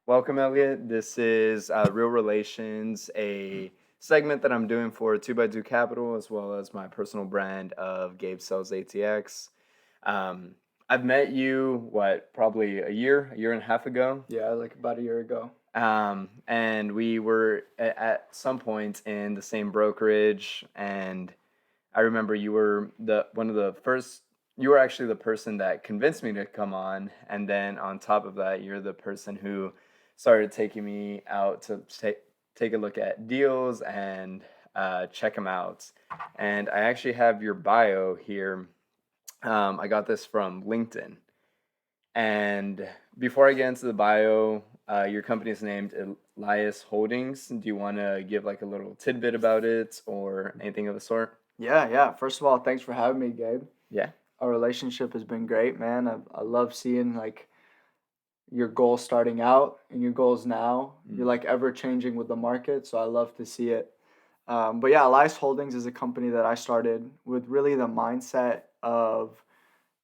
Welcome, Eliott. This is Real Relations, a segment that I'm doing for 2 by 2 Capital, as well as my personal brand of Gabe Sells ATX. Um, I've met you, probably a year and a half ago. Yeah, like about a year ago. And we were at some point in the same brokerage, and I remember you were one of the first. You were actually the person that convinced me to come on, and then on top of that, you're the person who started taking me out to take a look at deals and check them out. And I actually have your bio here. I got this from LinkedIn. And before I get into the bio, your company is named Elias Holdings. Do you want to give like a little tidbit about it or anything of the sort? Yeah. First of all, thanks for having me, Gabe. Yeah. Our relationship has been great, man. I love seeing like your goals starting out and your goals now. You're like ever changing with the market, so I love to see it. But yeah, Elias Holdings is a company that I started with really the mindset of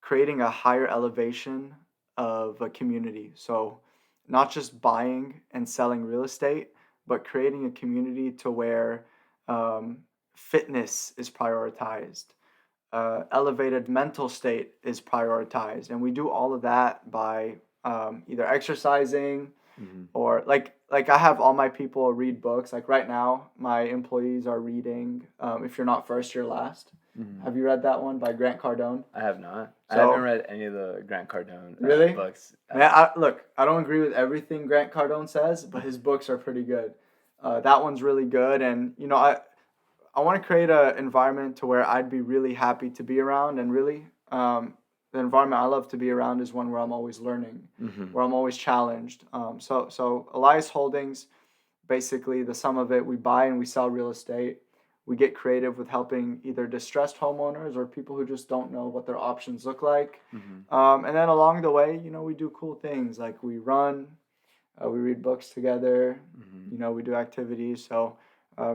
creating a higher elevation of a community. So, not just buying and selling real estate, but creating a community to where um, fitness is prioritized, elevated mental state is prioritized, and we do all of that by either exercising Mm-hmm. or like I have all my people read books. Like right now, my employees are reading If You're Not First, You're Last. Mm-hmm. Have you read that one by Grant Cardone? I have not. I haven't So read any of the Grant Cardone really, books. man, look, I don't agree with everything Grant Cardone says, but his books are pretty good. That one's really good, and I want to create an environment to where I'd be really happy to be around, and really, the environment I love to be around is one where I'm always learning, Mm-hmm. where I'm always challenged. So Elias Holdings, basically the sum of it, we buy and we sell real estate. We get creative with helping either distressed homeowners or people who just don't know what their options look like. Mm-hmm. And then along the way, we do cool things like we run, we read books together, Mm-hmm. we do activities. So,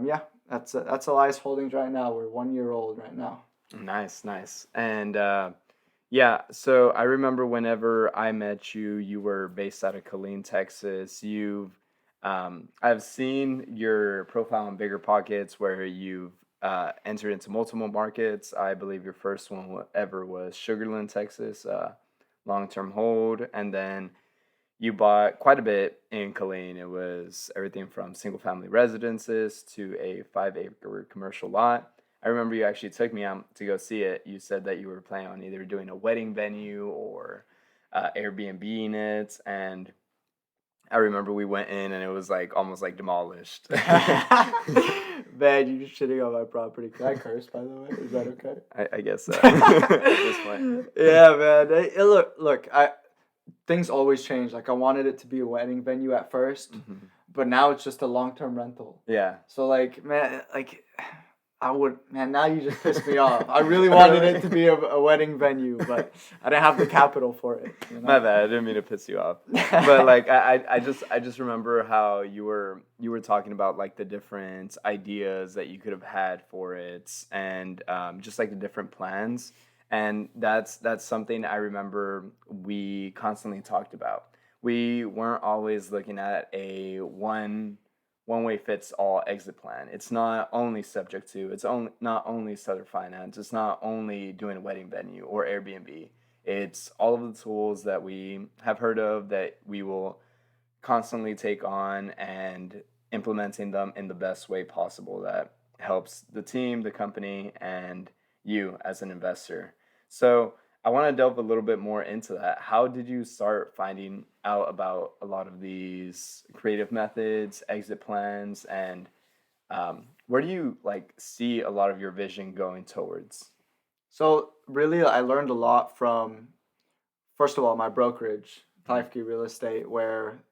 yeah, that's Elias Holdings right now. We're 1 year old right now. Nice, nice. And yeah, so I remember whenever I met you, you were based out of Killeen, Texas. I've seen your profile on Bigger Pockets where you've entered into multiple markets. I believe your first one ever was Sugarland, Texas, long-term hold, and then you bought quite a bit in Killeen. It was everything from single-family residences to a 5-acre commercial lot. I remember you actually took me out to go see it. You said that you were planning on either doing a wedding venue or Airbnb-ing it, and I remember we went in and it was like almost like demolished. Man, you're just shitting on my property. Can I curse, by the way? Is that okay? I guess so. At this point. Yeah, man. Look. Things always change. Like I wanted it to be a wedding venue at first, Mm-hmm. but now it's just a long-term rental. Yeah. So like, man, like now you just pissed me off. I really wanted it to be a wedding venue, but I didn't have the capital for it. My bad. I didn't mean to piss you off. But like I just remember how you were talking about like the different ideas that you could have had for it and just like the different plans. And that's something I remember we constantly talked about. We weren't always looking at a one way fits all exit plan. It's not only subject to, it's only not only seller finance, it's not only doing a wedding venue or Airbnb. It's all of the tools that we have heard of that we will constantly take on and implementing them in the best way possible that helps the team, the company, and you as an investor. So I want to delve a little bit more into that. How did you start finding out about a lot of these creative methods, exit plans, and where do you like see a lot of your vision going towards? So really, I learned a lot from, first of all, my brokerage, Taifki Real Estate, where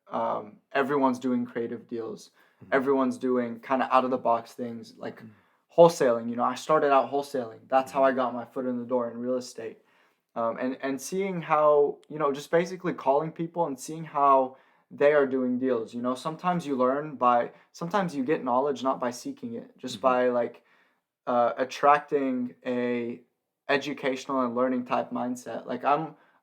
everyone's doing creative deals. Mm-hmm. Everyone's doing kind of out of the box things like wholesaling. I started out wholesaling. That's how I got my foot in the door in real estate. And seeing how, just basically calling people and seeing how they are doing deals. Sometimes you learn sometimes you get knowledge not by seeking it, just Mm-hmm. by like attracting a educational and learning type mindset. Like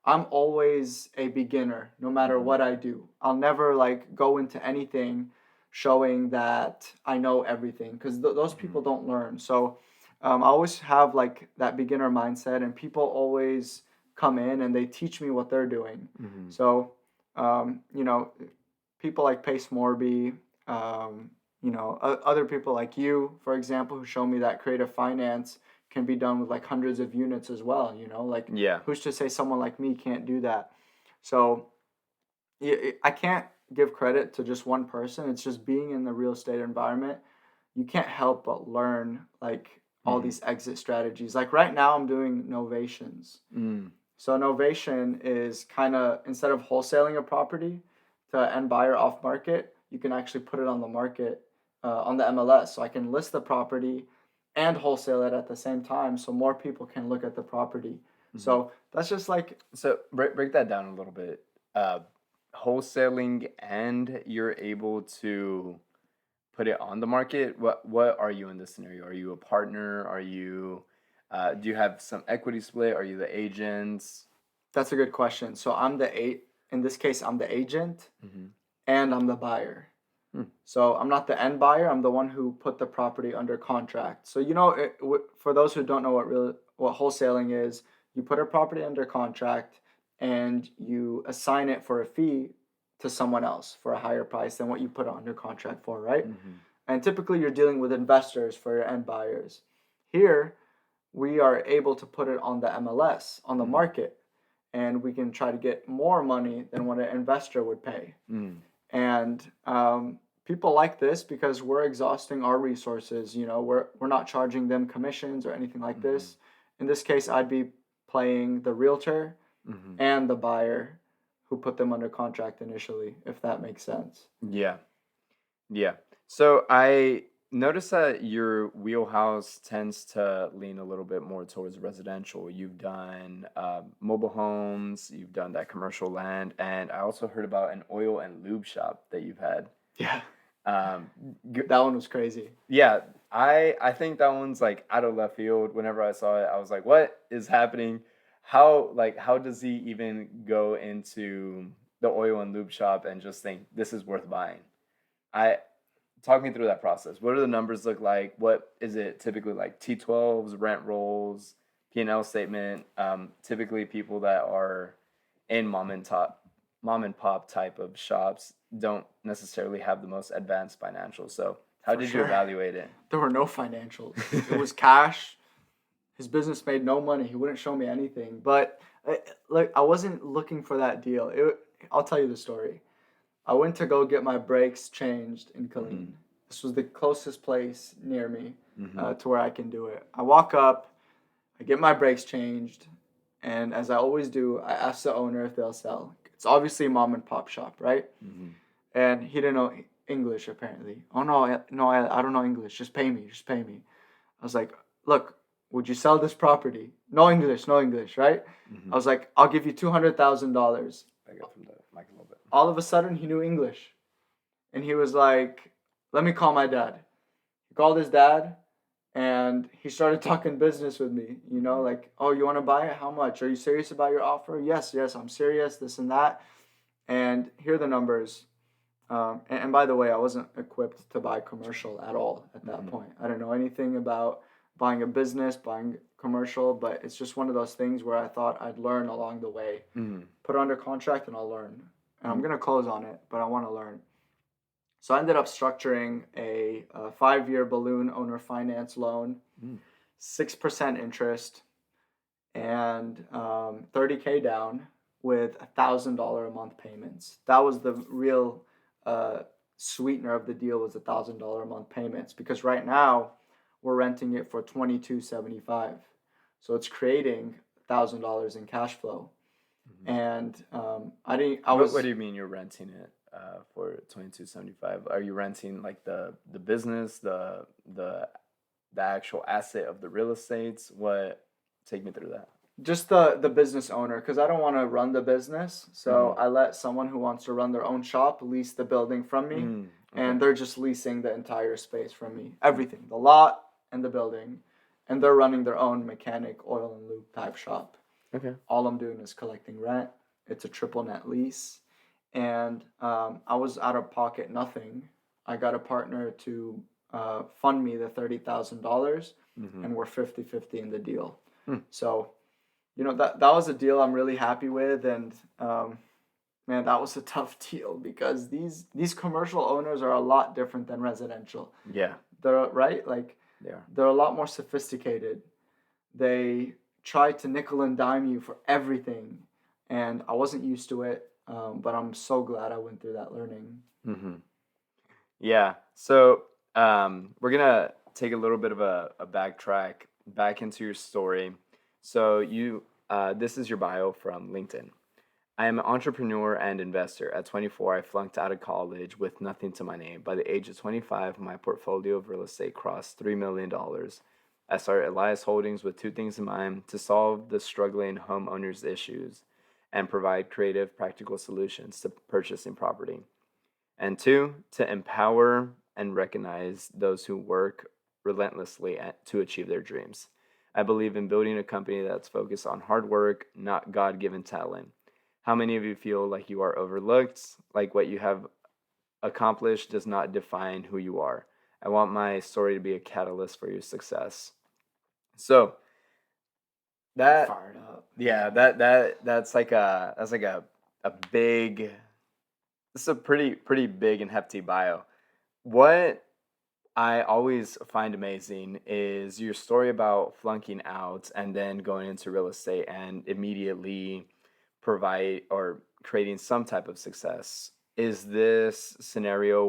I'm always a beginner no matter Mm-hmm. what I do. I'll never like go into anything showing that I know everything because those Mm-hmm. people don't learn. So I always have like that beginner mindset, and people always come in and they teach me what they're doing. Mm-hmm. So, you know, people like Pace Morby, other people like you, for example, who show me that creative finance can be done with like hundreds of units as well. Like Yeah. who's to say someone like me can't do that? So I can't give credit to just one person. It's just being in the real estate environment. You can't help but learn like all Mm-hmm. these exit strategies. Like right now, I'm doing novations. Mm. So novation is kind of instead of wholesaling a property to end buyer off market, you can actually put it on the market on the MLS. So I can list the property and wholesale it at the same time, so more people can look at the property. Mm-hmm. So that's just like So break that down a little bit. Uh, Wholesaling, and you're able to put it on the market. What are you in this scenario? Are you a partner? Are you do you have some equity split? Are you the agents? that's a good question. So in this case, I'm the agent Mm-hmm. and I'm the buyer. Hmm. So I'm not the end buyer. I'm the one who put the property under contract. So for those who don't know what wholesaling is, you put a property under contract and you assign it for a fee to someone else for a higher price than what you put it under contract for, right? Mm-hmm. And typically you're dealing with investors for your end buyers. Here, we are able to put it on the MLS, on the Mm-hmm. market, and we can try to get more money than what an investor would pay. Mm-hmm. And people like this because we're exhausting our resources. We're not charging them commissions or anything like Mm-hmm. this. In this case, I'd be playing the realtor Mm-hmm. and the buyer who put them under contract initially, if that makes sense. Yeah. Yeah. So I notice that your wheelhouse tends to lean a little bit more towards residential. You've done mobile homes, you've done that commercial land, and I also heard about an oil and lube shop that you've had. Yeah, Um, that one was crazy. yeah, I think that one's like out of left field. Whenever I saw it, I was like, "What is happening? How does he even go into the oil and lube shop and just think this is worth buying?" I Talk me through that process. What do the numbers look like? What is it typically like? T12s, rent rolls, P&L statement. Typically, people that are in mom and pop type of shops don't necessarily have the most advanced financials. So, how For did you sure. evaluate it? There were no financials. It was cash. His business made no money. He wouldn't show me anything. But I wasn't looking for that deal. I'll tell you the story. I went to go get my brakes changed in Mm-hmm. Killeen. This was the closest place near me Mm-hmm. to where I can do it. I walk up, I get my brakes changed, and as I always do, I ask the owner if they'll sell. It's obviously a mom and pop shop, right? Mm-hmm. And he didn't know English apparently. Oh no, I don't know English. Just pay me. Just pay me. I was like, look, would you sell this property? No English, no English, right? Mm-hmm. I was like, I'll give you $200,000. Back up from the mic a little bit. All of a sudden, he knew English. And he was like, let me call my dad. He called his dad and he started talking business with me, like, oh, you want to buy it? How much? Are you serious about your offer? Yes, I'm serious, this and that. And here are the numbers. And by the way, I wasn't equipped to buy commercial at all at that Mm-hmm. point. I didn't know anything about buying a business, buying commercial, but it's just one of those things where I thought I'd learn along the way. Mm-hmm. Put it under contract and I'll learn. And I'm going to close on it, but I want to learn. So I ended up structuring a 5-year balloon owner finance loan, 6% interest, and $30K down with $1,000 a month payments. That was the real sweetener of the deal, was $1,000 a month payments, because right now we're renting it for $2,275, so it's creating $1,000 in cash flow. Mm-hmm. And What do you mean you're renting it for $2,275? Are you renting like the business, the actual asset of the real estates? Take me through that. just the business owner, because I don't want to run the business, so I let someone who wants to run their own shop lease the building from me, Okay. and they're just leasing the entire space from me, everything, the lot and the building, and they're running their own mechanic, oil and lube type shop. Okay. All I'm doing is collecting rent. It's a triple net lease. And I was out of pocket nothing. I got a partner to fund me the $30,000, Mm-hmm. and we're 50-50 in the deal. Hmm. So, that was a deal I'm really happy with. And man, that was a tough deal because these commercial owners are a lot different than residential. Yeah, They're right, like they are. they're a lot more sophisticated. They try to nickel and dime you for everything, and I wasn't used to it. But I'm so glad I went through that learning. Mm-hmm. Yeah. So we're gonna take a little bit of a backtrack back into your story. So this is your bio from LinkedIn. I am an entrepreneur and investor. At 24, I flunked out of college with nothing to my name. By the age of 25, my portfolio of real estate crossed $3 million. I started Elias Holdings with two things in mind: to solve the struggling homeowners' issues and provide creative, practical solutions to purchasing property. And two, to empower and recognize those who work relentlessly to achieve their dreams. I believe in building a company that's focused on hard work, not God given talent. How many of you feel like you are overlooked, like what you have accomplished does not define who you are? I want my story to be a catalyst for your success. So that Fired up. yeah, that's like a big this is a pretty big and hefty bio. What I always find amazing is your story about flunking out and then going into real estate and immediately provide or creating some type of success. Is this a scenario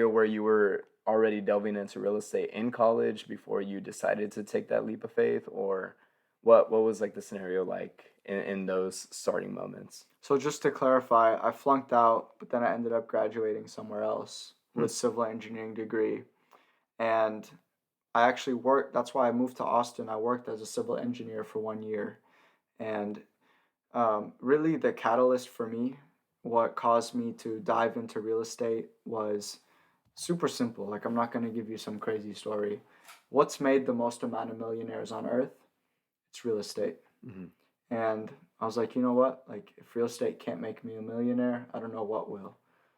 where you were already delving into real estate in college before you decided to take that leap of faith, or what was like the scenario like in those starting moments? So just to clarify, I flunked out, but then I ended up graduating somewhere else Hmm. with civil engineering degree, and I actually worked. That's why I moved to Austin. I worked as a civil engineer for 1 year, and really the catalyst for me, what caused me to dive into real estate was super simple. Like, I'm not going to give you some crazy story. What's made the most amount of millionaires on earth? It's real estate. Hmm. And I was like, you know what? Like, if real estate can't make me a millionaire, I don't know what will.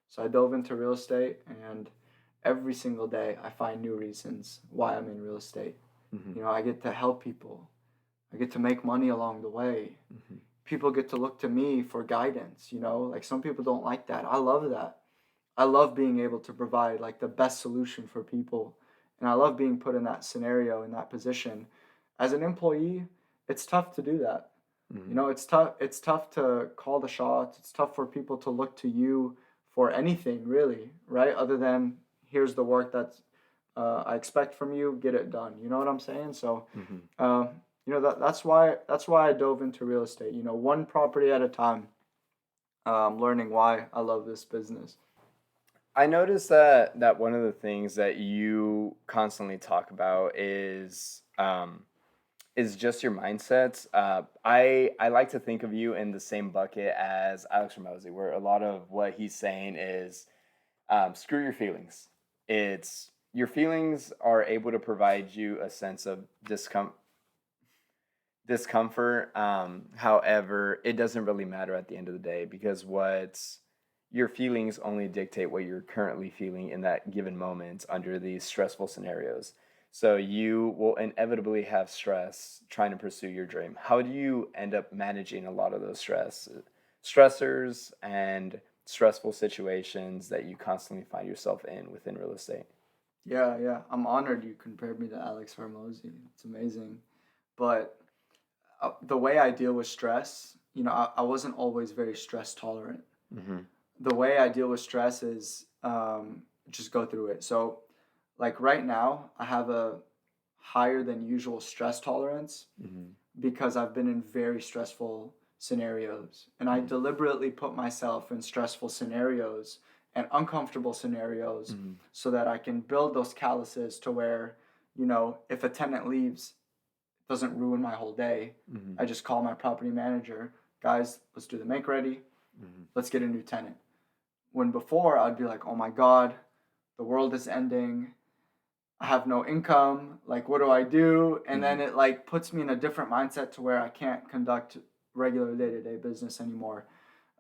So I dove into real estate, and every single day I find new reasons why I'm in real estate. Hmm. I get to help people, I get to make money along the way. Hmm. People get to look to me for guidance. Like, some people don't like that. I love that. I love being able to provide like the best solution for people, and I love being put in that scenario, in that position. As an employee, it's tough to do that. Hmm. It's tough to call the shots. It's tough for people to look to you for anything, really, right? Other than, here's the work that I expect from you, get it done. You know what I'm saying? So Hmm. um, that's why I dove into real estate. One property at a time. Learning why I love this business. I noticed that one of the things that you constantly talk about is just your mindset. I like to think of you in the same bucket as Alex Ramosi, where a lot of what he's saying is screw your feelings. It's your feelings are able to provide you a sense of discomfort. However, it doesn't really matter at the end of the day because what's your feelings only dictate what you're currently feeling in that given moment under these stressful scenarios. So you will inevitably have stress trying to pursue your dream. How do you end up managing a lot of those stressors and stressful situations that you constantly find yourself in within real estate? Yeah, yeah. I'm honored you compared me to Alex Hormozy. It's amazing. But the way I deal with stress, I wasn't always very stress tolerant. Mm-hmm. The way I deal with stress is just go through it. So, like right now, I have a higher than usual stress tolerance Mm-hmm. because I've been in very stressful scenarios. And I deliberately put myself in stressful scenarios and uncomfortable scenarios Mm-hmm. so that I can build those calluses to where, if a tenant leaves, it doesn't ruin my whole day. Mm-hmm. I just call my property manager, guys, let's do the make ready, Mm-hmm. let's get a new tenant. When before I'd be like, oh my God, the world is ending. I have no income. Like, what do I do? And then it like puts me in a different mindset to where I can't conduct regular day-to-day business anymore.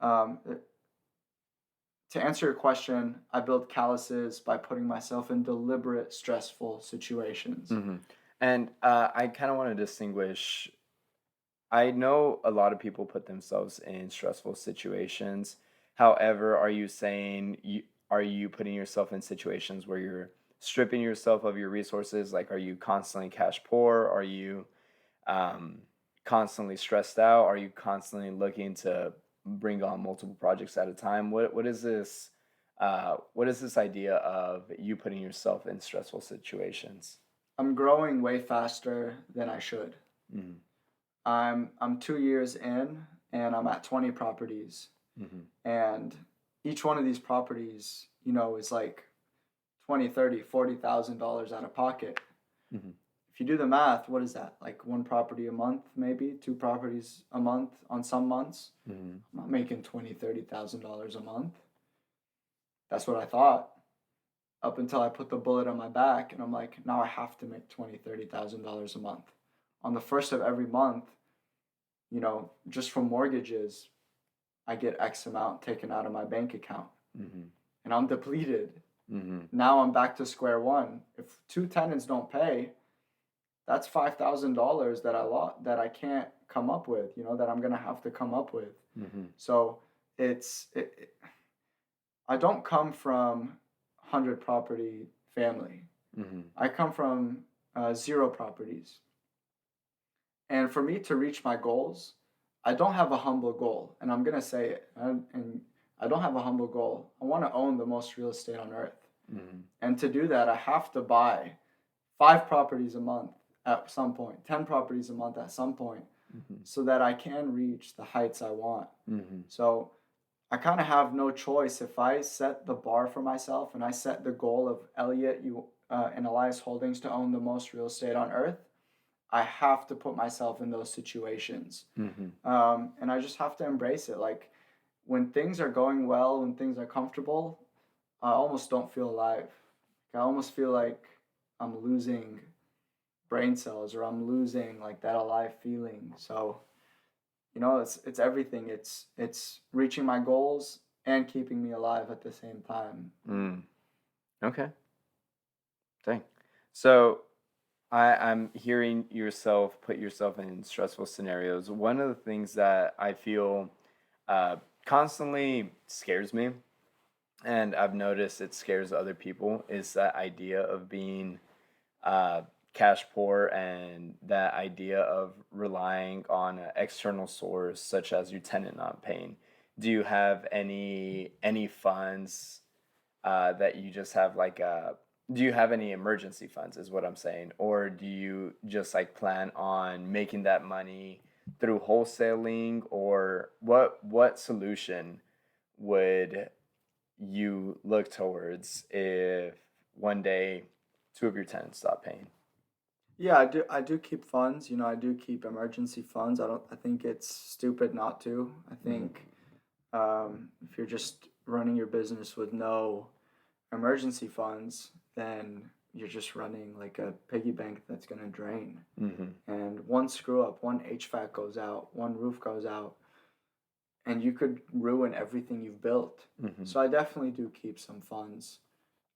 Um, to answer your question, I build calluses by putting myself in deliberate, stressful situations. Mm-hmm. And I kind of want to distinguish. I know a lot of people put themselves in stressful situations. However, are you putting yourself in situations where you're stripping yourself of your resources? Like, are you constantly cash poor? Are you um, constantly stressed out? Are you constantly looking to bring on multiple projects at a time? What is this? What is this idea of you putting yourself in stressful situations? I'm growing way faster than I should. Mm-hmm. I'm 2 years in and I'm at 20 properties. Mm-hmm. And each one of these properties, is like 20, 30, $40,000 out of pocket. Mm-hmm. If you do the math, what is that? Like one property a month, maybe two properties a month on some months. Mm-hmm. I'm not making $20,000, $30,000 a month. That's what I thought up until I put the bullet on my back and I'm like, now I have to make $20,000, $30,000 a month. On the first of every month, just from mortgages, I get X amount taken out of my bank account. Mm-hmm. And I'm depleted. Mm-hmm. Now I'm back to square one. If two tenants don't pay, that's $5,000 that I can't come up with, that I'm gonna have to come up with. Mm-hmm. So I don't come from 100 property family. Mm-hmm. I come from 0 properties. And for me to reach my goals, I don't have a humble goal, and I'm gonna say it. And I don't have a humble goal. I want to own the most real estate on earth, Mm-hmm. and to do that, I have to buy 5 properties a month at some point, 10 properties a month at some point, Mm-hmm. so that I can reach the heights I want. Mm-hmm. So I kind of have no choice. If I set the bar for myself and I set the goal of Eliott and Elias Holdings to own the most real estate on earth, I have to put myself in those situations. Mm-hmm. And I just have to embrace it. Like when things are going well, when things are comfortable, I almost don't feel alive. I almost feel like I'm losing brain cells or I'm losing like that alive feeling. So, it's everything. It's reaching my goals and keeping me alive at the same time. Mm. Okay. Dang. So I'm hearing yourself put yourself in stressful scenarios. One of the things that I feel uh, constantly scares me, and I've noticed it scares other people, is that idea of being uh, cash poor and that idea of relying on an external source such as your tenant not paying. Do you have any funds that you just have like do you have any emergency funds is what I'm saying, or do you just like plan on making that money through wholesaling, or what solution would you look towards if one day two of your tenants stop paying? Yeah, I do keep funds. I do keep emergency funds. I think it's stupid not to. I think if you're just running your business with no emergency funds, then you're just running like a piggy bank that's going to drain. Mm-hmm. And one screw up, one HVAC goes out, one roof goes out, and you could ruin everything you've built. Mm-hmm. So I definitely do keep some funds.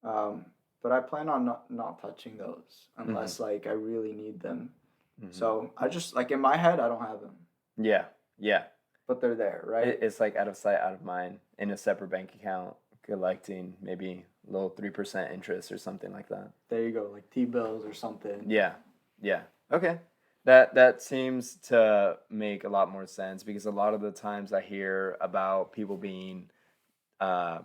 Um, but I plan on not touching those unless like I really need them. Mm-hmm. So I just like in my head I don't have them, Yeah, yeah. but they're there, right? It's like out of sight, out of mind in a separate bank account, collecting maybe a little 3% interest or something like that. There you go, like T-bills or something. Yeah, yeah. Okay. That seems to make a lot more sense because a lot of the times I hear about people being uh,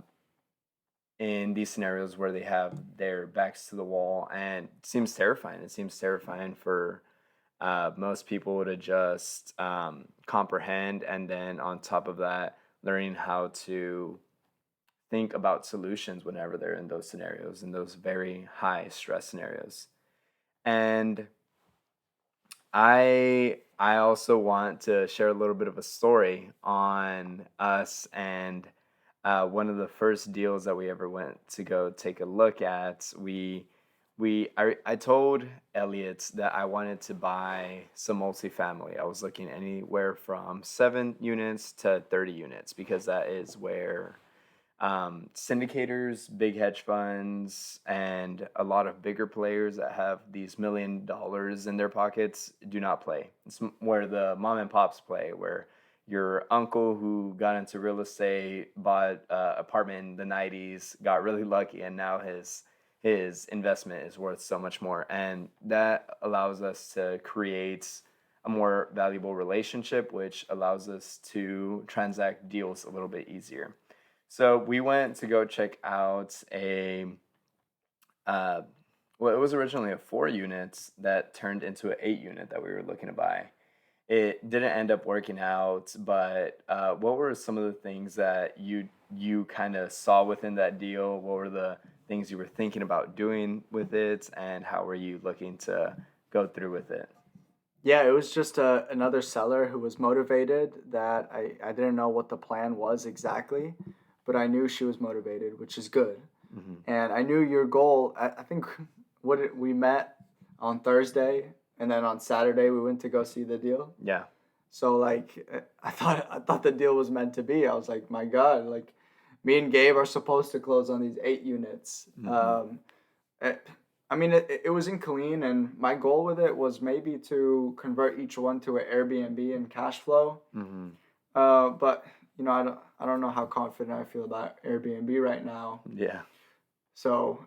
in these scenarios where they have their backs to the wall, and it seems terrifying. It seems terrifying for most people to just comprehend, and then on top of that, learning how to think about solutions whenever they're in those scenarios, in those very high stress scenarios. And I also want to share a little bit of a story on us and one of the first deals that we ever went to go take a look at. We I told Eliott that I wanted to buy some multifamily. I was looking anywhere from 7 units to 30 units because that is where syndicators, big hedge funds, and a lot of bigger players that have these $1 million in their pockets do not play. It's where the mom and pops play, where your uncle who got into real estate, bought an apartment in the 90s, got really lucky, and now his investment is worth so much more. And that allows us to create a more valuable relationship, which allows us to transact deals a little bit easier. So we went to go check out uh, well, it was originally a 4 unit that turned into an 8 unit that we were looking to buy. It didn't end up working out, but what were some of the things that you kind of saw within that deal? What were the things you were thinking about doing with it, and how were you looking to go through with it? Yeah, it was just another seller who was motivated that I didn't know what the plan was exactly, but I knew she was motivated, which is good. Hmm. And I knew your goal. I think we met on Thursday, and then on Saturday we went to go see the deal. Yeah. So like I thought the deal was meant to be. I was like, my God, like me and Gabe are supposed to close on these 8 units. Hmm. It, I mean, it was in Killeen, and my goal with it was maybe to convert each one to an Airbnb and cash flow. Hmm. But I don't know how confident I feel about Airbnb right now. Yeah. So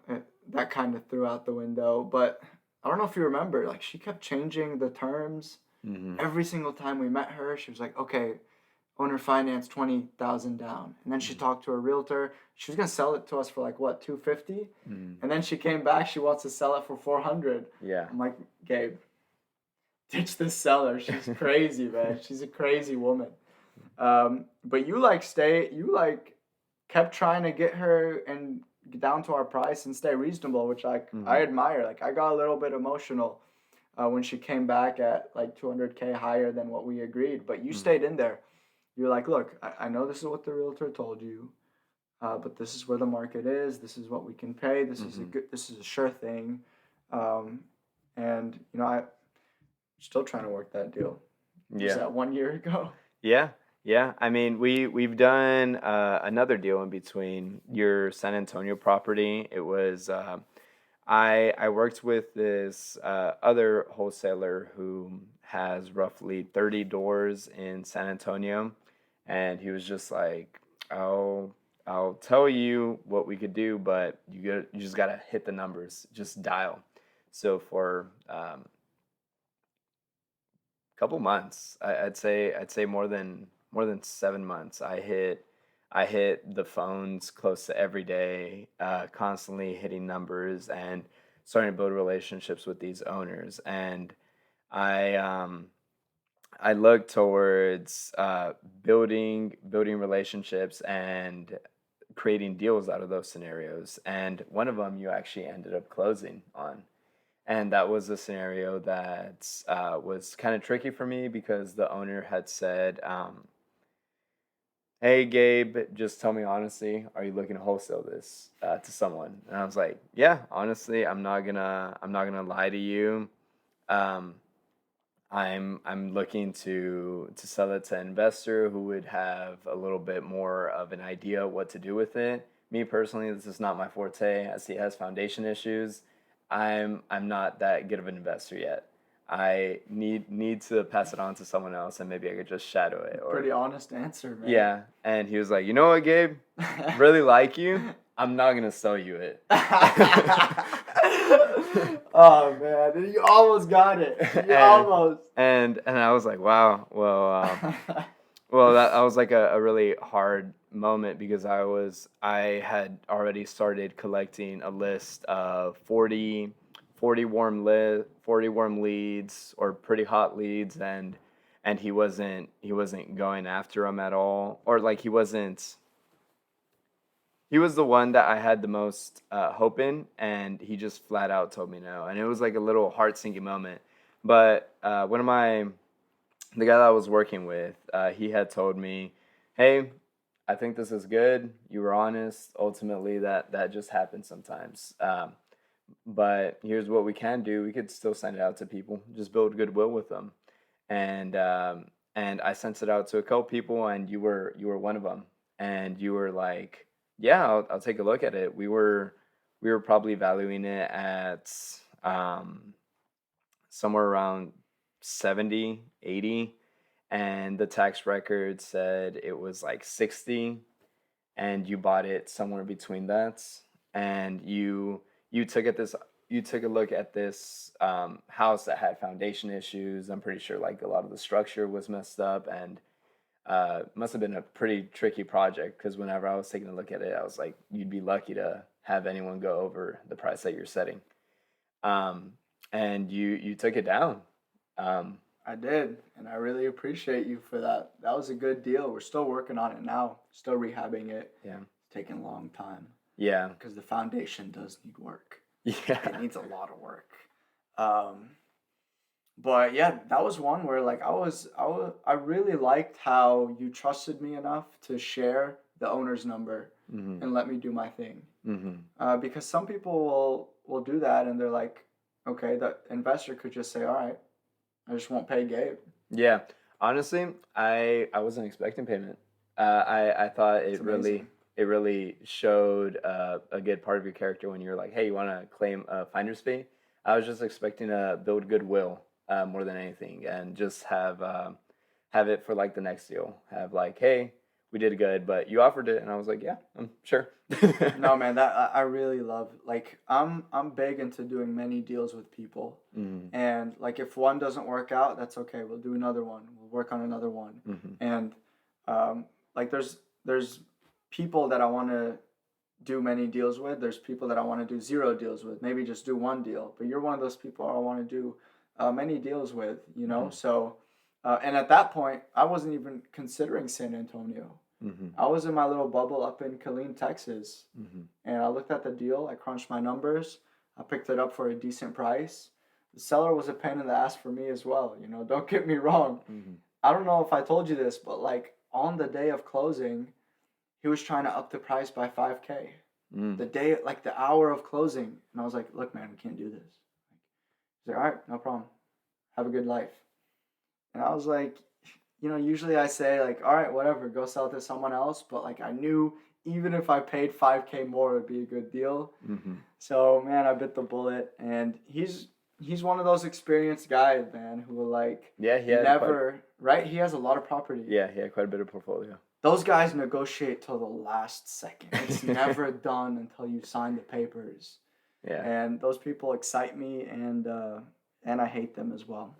that kind of threw out the window. But I don't know if you remember, like she kept changing the terms Hmm. every single time we met her. She was like, okay, owner finance 20,000 down, and then she talked to her realtor. She was gonna sell it to us for like what 250, Hmm. and then she came back. She wants to sell it for 400. Yeah. I'm like, Gabe, ditch this seller. She's crazy, man. She's a crazy woman. But you kept trying to get her and down to our price and stay reasonable, which I Hmm. admire. Like I got a little bit emotional when she came back at like 200K higher than what we agreed, but you Hmm. stayed in there. You're like, look, I know this is what the realtor told you, but this is where the market is. This is what we can pay. Hmm. This is a sure thing, um, and I'm still trying to work that deal. Was Yeah. that 1 year ago? Yeah, yeah. I mean, we've done another deal in between your San Antonio property. It was I worked with this other wholesaler who has roughly 30 doors in San Antonio, and he was just like, I'll tell you what we could do, but you just gotta hit the numbers, just dial. So for couple months. I'd say more than 7 months. I hit the phones close to every day, constantly hitting numbers and starting to build relationships with these owners. And I um I look towards building relationships and creating deals out of those scenarios. And one of them you actually ended up closing on. And that was a scenario that was kind of tricky for me because the owner had said, "Hey, Gabe, just tell me honestly, are you looking to wholesale this to someone?" And I was like, "Yeah, honestly, I'm not gonna lie to you. Um, I'm looking to sell it to an investor who would have a little bit more of an idea what to do with it. Me personally, this is not my forte as he has foundation issues. I'm not that good of an investor yet. I need to pass it on to someone else and maybe I could just shadow it or Pretty honest answer, man. yeah." And he was like, "You know what, Gabe? Really like you. I'm not gonna sell you it." Oh man, you almost got it. You and almost. and I was like, wow, well, that was like a really hard moment because I had already started collecting a list of 40 warm leads or pretty hot leads, and he wasn't going after them at all, or like he was the one that I had the most hope in, and he just flat out told me no, and it was like a little heart sinking moment. But the guy that I was working with, he had told me, "Hey, I think this is good. You were honest. Ultimately, that just happens sometimes. but here's what we can do. We could still send it out to people, just build goodwill with them. And I sent it out to a couple people, and you were one of them. And you were like, yeah, I'll take a look at it. We were probably valuing it at um, somewhere around 70, 80, and the tax record said it was like 60, and you bought it somewhere between that, and you took at this you took a look at this house that had foundation issues. I'm pretty sure like a lot of the structure was messed up, and must have been a pretty tricky project, because whenever I was taking a look at it, I was like, you'd be lucky to have anyone go over the price that you're setting. um, and you took it down. um, I did, and I really appreciate you for that. That was a good deal. We're still working on it now, still rehabbing it. yeah, It's taking a long time yeah, because the foundation does need work. yeah, It needs a lot of work. Um, but yeah, that was one where like I really liked how you trusted me enough to share the owner's number mm-hmm, and let me do my thing. mm-hmm, Because some people will do that and they're like, okay, the investor could just say, all right, I just won't pay Gabe. yeah. Honestly, I wasn't expecting payment. I thought It's it really amazing. it really showed a good part of your character when you're like, hey, you want to claim a finder's fee? I was just expecting to build goodwill more than anything, and just have it for like the next deal. Have like, hey, we did good, but you offered it, and I was like, yeah, I'm sure. No, man, that I really love. Like, I'm big into doing many deals with people, Mm-hmm, and like if one doesn't work out, that's okay. We'll do another one. We'll work on another one, mm-hmm, and um, like there's people that I want to do many deals with. There's people that I want to do zero deals with. Maybe just do one deal. But you're one of those people I want to do many deals with. You know, mm-hmm, so and at that point, I wasn't even considering San Antonio. mm-hmm, I was in my little bubble up in Killeen, Texas, mm-hmm. and I looked at the deal. I crunched my numbers. I picked it up for a decent price. The seller was a pain in the ass for me as well. You know, don't get me wrong. Mm-hmm. I don't know if I told you this, but like on the day of closing, he was trying to up the price by 5K. Mm. The day, like the hour of closing, and I was like, "Look, man, we can't do this." He's like, "All right, no problem. Have a good life." And I was like, you know, usually I say like, all right, whatever, go sell it to someone else. But like I knew even if I paid 5K more, it'd be a good deal. Mm-hmm. So man, I bit the bullet, and he's one of those experienced guys, man, who will like Yeah, he had quite. never right. He has a lot of property. Yeah, he had quite a bit of portfolio. Those guys negotiate till the last second. It's never done until you sign the papers. Yeah. And those people excite me, and I hate them as well.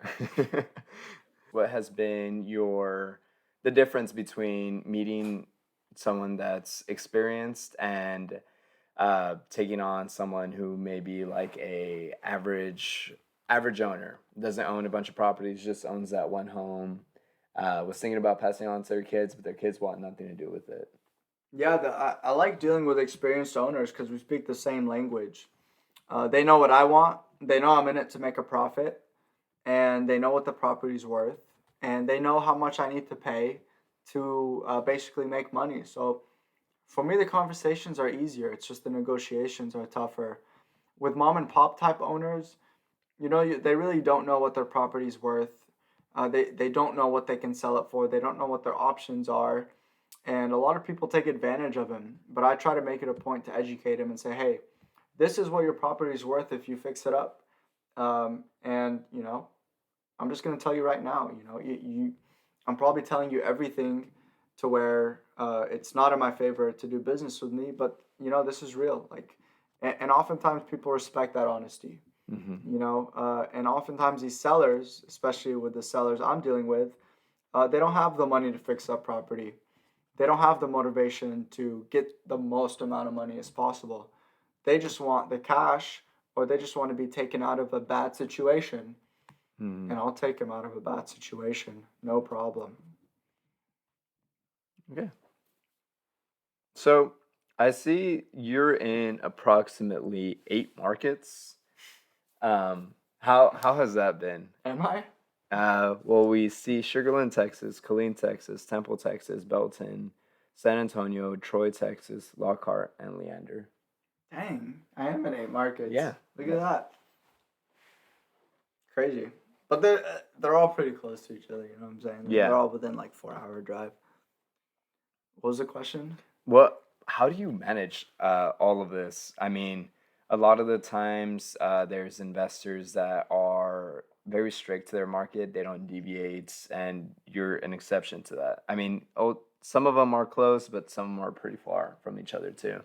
What has been the difference between meeting someone that's experienced and taking on someone who may be like a average owner, doesn't own a bunch of properties, just owns that one home, was thinking about passing on to their kids, but their kids want nothing to do with it. Yeah, I like dealing with experienced owners because we speak the same language. They know what I want. They know I'm in it to make a profit, and they know what the property's worth, and they know how much I need to pay to basically make money. So for me, the conversations are easier. It's just the negotiations are tougher. With mom and pop type owners, you know, they really don't know what their property's worth. They don't know what they can sell it for. They don't know what their options are. And a lot of people take advantage of him. But I try to make it a point to educate him and say, hey, this is what your property is worth if you fix it up. And, you know, I'm just going to tell you right now, you know, I'm probably telling you everything to where it's not in my favor to do business with me. But, you know, this is real. Like, and oftentimes people respect that honesty. Mm-hmm. You know, and oftentimes these sellers, especially with the sellers I'm dealing with, they don't have the money to fix up property. They don't have the motivation to get the most amount of money as possible. They just want the cash, or they just want to be taken out of a bad situation. Mm-hmm. And I'll take them out of a bad situation, no problem. Okay. So I see you're in approximately 8 markets. How has that been? Am I? Well, we see Sugarland, Texas, Killeen, Texas, Temple, Texas, Belton, San Antonio, Troy, Texas, Lockhart, and Leander. Dang, I am in 8 markets. Yeah. Look at that. Crazy. But they're all pretty close to each other, you know what I'm saying? They're Yeah. all within like 4 hour drive. What was the question? How do you manage all of this? I mean, a lot of the times there's investors that are very strict to their market. They don't deviate, and you're an exception to that. I mean, some of them are close, but some are pretty far from each other too.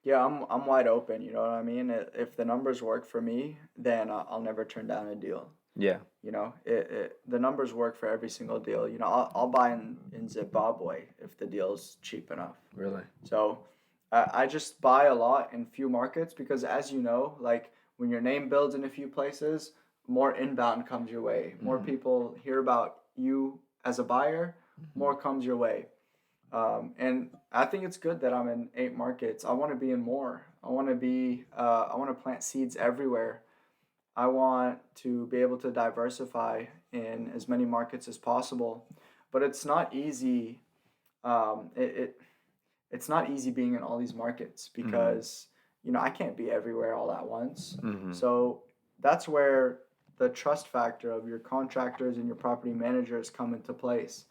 Yeah, I'm wide open, you know what I mean? If the numbers work for me, then I'll never turn down a deal. Yeah. You know, the numbers work for every single deal. You know, I'll buy in Zimbabwe if the deal's cheap enough. Really? So I just buy a lot in few markets because, as you know, like when your name builds in a few places, more inbound comes your way. More Mhm. people hear about you as a buyer, Mhm. more comes your way. And I think it's good that I'm in 8 markets. I want to be in more. I want to plant seeds everywhere. I want to be able to diversify in as many markets as possible. But it's not easy. Um, it, it it's not easy being in all these markets Mhm. because I can't be everywhere all at once. Mhm. So that's where the trust factor of your contractors and your property managers come into place.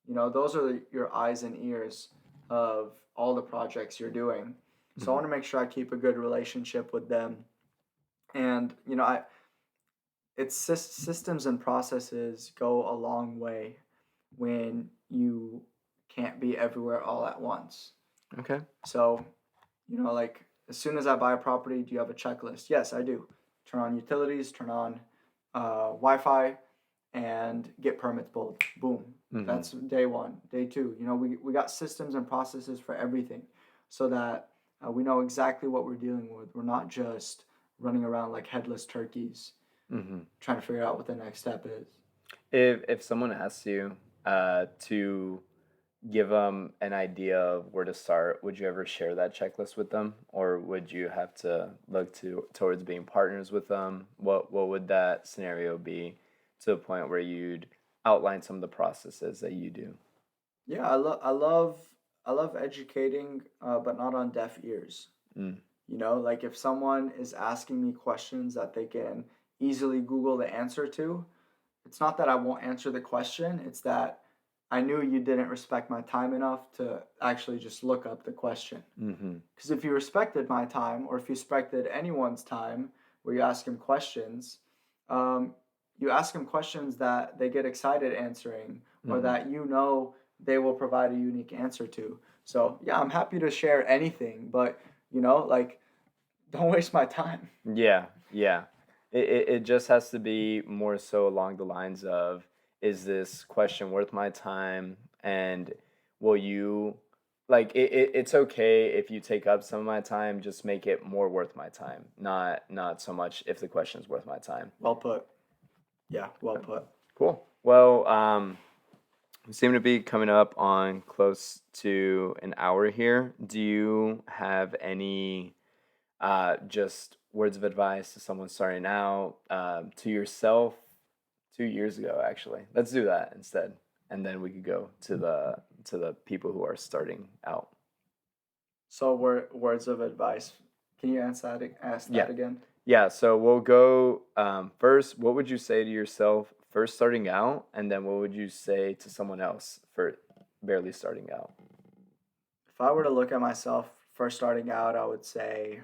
Those are your eyes and ears of all the projects you're doing. So I Mhm. want to make sure I keep a good relationship with them. And I it's systems and processes go a long way when you can't be everywhere all at once. Okay. So, like as soon as I buy a property, do you have a checklist? Yes, I do. Turn on utilities, turn on Wi-Fi, and get permits pulled. Boom. Mhm. That's day one. Day two, we got systems and processes for everything so that we know exactly what we're dealing with. We're not just running around like headless turkeys Mhm. trying to figure out what the next step is. If someone asks you to give them an idea of where to start, would you ever share that checklist with them, or would you have to look towards being partners with them? What would that scenario be to a point where you'd outline some of the processes that you do? Yeah, I love educating, but not on deaf ears. Mm. Like if someone is asking me questions that they can easily Google the answer to, it's not that I won't answer the question, it's that I knew you didn't respect my time enough to actually just look up the question. Mm-hmm. Because if you respected my time, or if you respected anyone's time, where you ask them questions, um, you ask them questions that they get excited answering, or Mm-hmm. that they will provide a unique answer to. So yeah, I'm happy to share anything, but like don't waste my time. Yeah, yeah. It just has to be more so along the lines of, is this question worth my time? And will you, like, it's okay if you take up some of my time, just make it more worth my time. Not so much if the question is worth my time. Well put. Yeah, well put. Cool. Well, we seem to be coming up on close to an hour here. Do you have any just words of advice to someone starting out, to yourself 2 years ago, actually? Let's do that instead, and then we could go to the people who are starting out. So words of advice. Can you ask Yeah, that again? yeah. So we'll go first. What would you say to yourself first starting out, and then what would you say to someone else for barely starting out? If I were to look at myself first starting out, I would say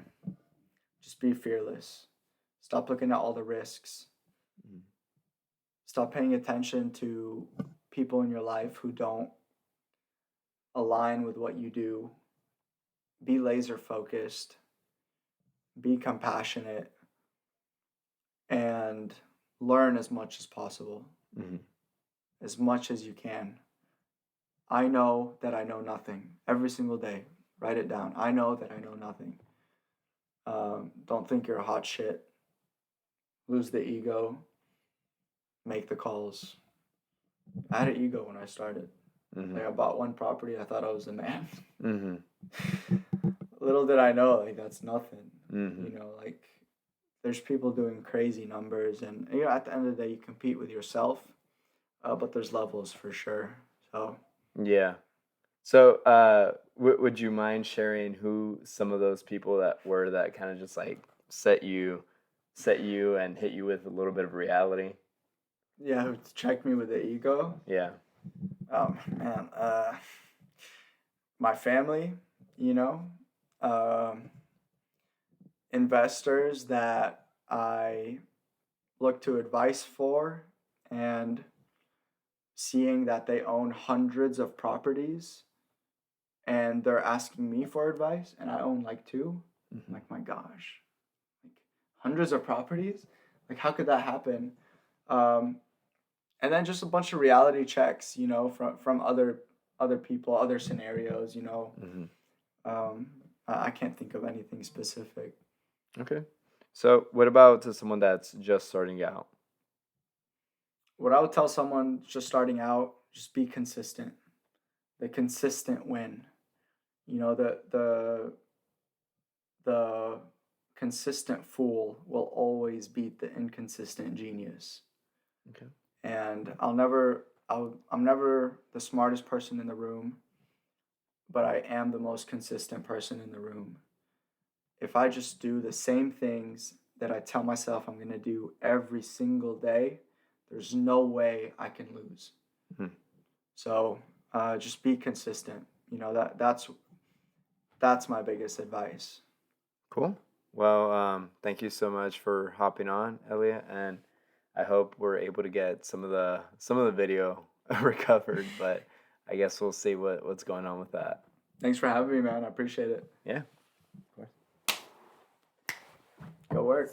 just be fearless. Stop looking at all the risks. Mhm. Stop paying attention to people in your life who don't align with what you do. Be laser focused, be compassionate, and learn as much as possible, Mhm. as much as you can. I know that I know nothing every single day. Write it down. I know that I know nothing. Don't think you're a hot shit. Lose the ego. Make the calls. I had an ego when I started. Mhm. Like I bought one property, I thought I was the man. Mhm. Little did I know, like that's nothing. Mhm. Like there's people doing crazy numbers, and at the end of the day, you compete with yourself. But there's levels for sure. So Yeah. So, would you mind sharing who some of those people that were that kind of just like set you and hit you with a little bit of reality? Yeah, who checked me with the ego? Yeah. Man, my family, you know, um, investors that I look to advice for, and seeing that they own hundreds of properties and they're asking me for advice and I own like two. I'm Hmm. like, my gosh, like hundreds of properties? Like, how could that happen? Um, and then just a bunch of reality checks, from other people, other scenarios, Hmm. Um, I can't think of anything specific. Okay. So, what about to someone that's just starting out? What I would tell someone just starting out, just be consistent. The consistent win. The consistent fool will always beat the inconsistent genius. Okay. And I'm never the smartest person in the room, but I am the most consistent person in the room. If I just do the same things that I tell myself I'm going to do every single day, there's no way I can lose. Hmm. So just be consistent. That's my biggest advice. Cool. Well, thank you so much for hopping on, Elliot, and I hope we're able to get some of the video recovered, but I guess we'll see what's going on with that. Thanks for having me, man. I appreciate it. Yeah, of course. Go work.